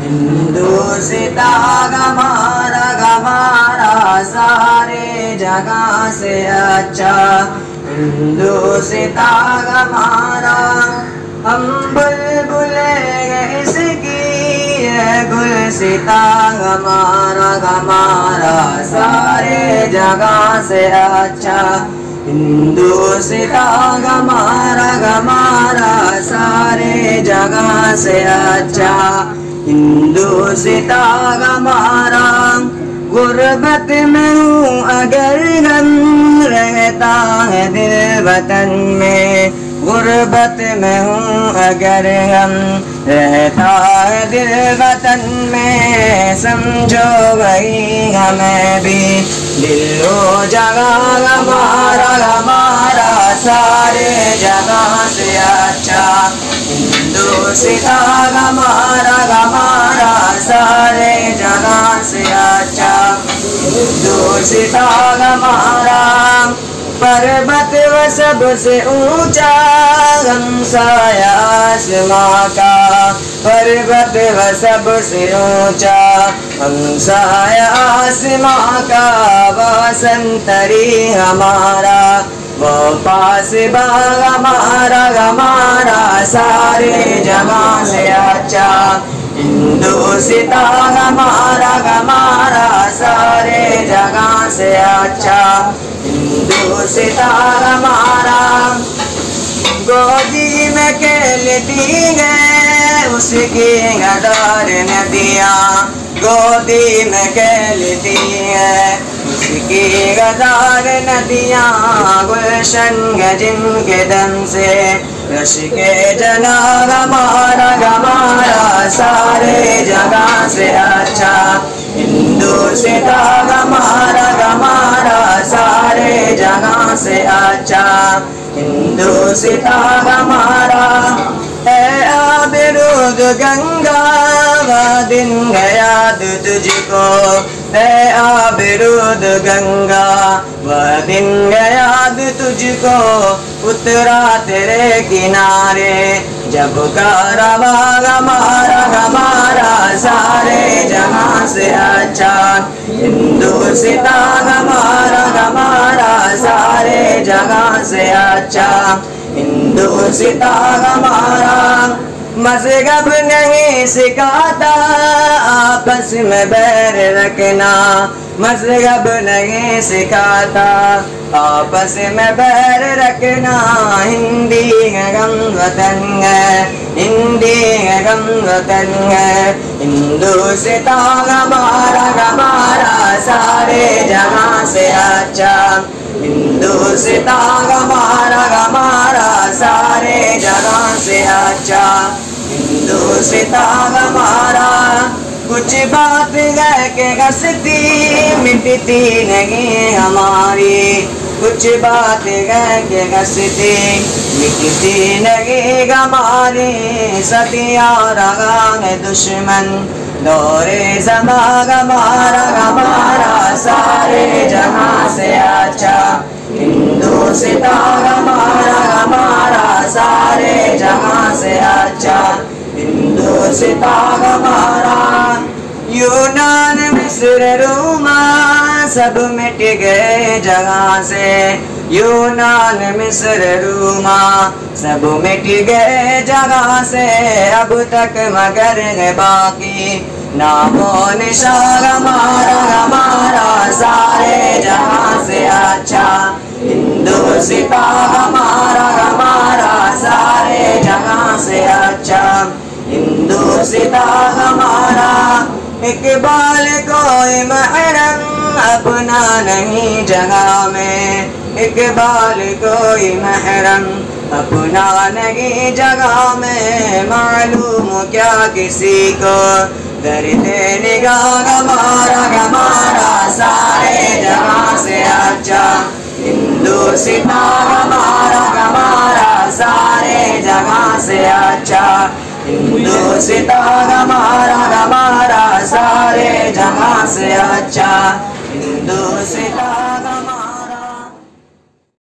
हिंदुस्ता हमारा सारे जगह से अच्छा। हिंदुस्ता हमारा हम बुलबुले इसकी गुलसिता हमारा सारे जगह से अच्छा। हिंदुस्ता हमारा सारे जगह से अच्छा। हिंदुस्ता हमारा गुर्बत में हूँ अगर गम रहता है दिल वतन में। गुर्बत में हूँ अगर हम रहता है दिल वतन में। समझो वही हमें भी दिलो जगह हमारा सारे जगह से अच्छा। हिंदुस्ता हमारा सारे जगह से अच्छा। हिंदुस्ता हमारा पर्वत व सबसे ऊंचा हमसाया आसमां का। पर्वत व सबसे ऊंचा हमसाया आसमां का। वसंतरी हमारा वो पास बाग हमारा सारे जगह से अच्छा। हिंदुस्ता हमारा सारे जगह से अच्छा। हिंदुस्ता हमारा गोदी में खेलती है उसकी गदार नदियाँ। गोदी में खेलती है उसकी गदार नदियाँ। गुलशन है जिनके दम से रश के जना हमारा सारे जगह से अच्छा। हिंदुस्ता हमारा सारे जगह से अच्छा। हिंदुस्ता हमारा है आबिरूद गंगा दिन याद तुझको। है आबिरूद गंगा वह दिन याद तुझको। उतरा तेरे किनारे जब कारवां हमारा सारे जगह से अच्छा। हिंदुस्ता हमारा सारे जगह से अच्छा। हिंदुस्ता हमारा मज़हब नहीं सिखाता आपस में बैर रखना। मज़हब नहीं सिखाता आपस में बैर रखना। हिंदी है गम वतन है। हिंदी है गम वतन है। हिंदुस्ता हमारा सारे जगह से अच्छा। हिंदुस्ता हमारा सारे जगह से अच्छा। हिंदुस्ता हमारा कुछ बात है कि हंसती मिटती नहीं हमारी। कुछ बात है कि हंसती मिटती नहीं हमारी। सतिया रहा है दुश्मन दौरे ज़मा हमारा सारे जगह से अच्छा। हिंदुस्ता हमारा सारे जगह से अच्छा। हिंदुस्ता हमारा यूनान मिस्र रोमा सब मिट गए जगह से। यूनान मिस्र रोमा सब मिट गए जगह से। अब तक मगर है बाकी नामो निशान हमारा सारे जगह से अच्छा। हिंदुस्ता हमारा सारे जगह से अच्छा। हिंदुस्ता हमारा इकबाल कोई महरम अपना नहीं जगह में। इकबाल कोई महरम अपना नहीं जगह में। मालूम क्या किसी को दर्द निगाह हमारा सारे जगह से अच्छा। हिंदुस्ता हमारा सारे जगह से अच्छा। हिंदुस्ता हमारा सारे जगह से अच्छा। हिंदुस्ता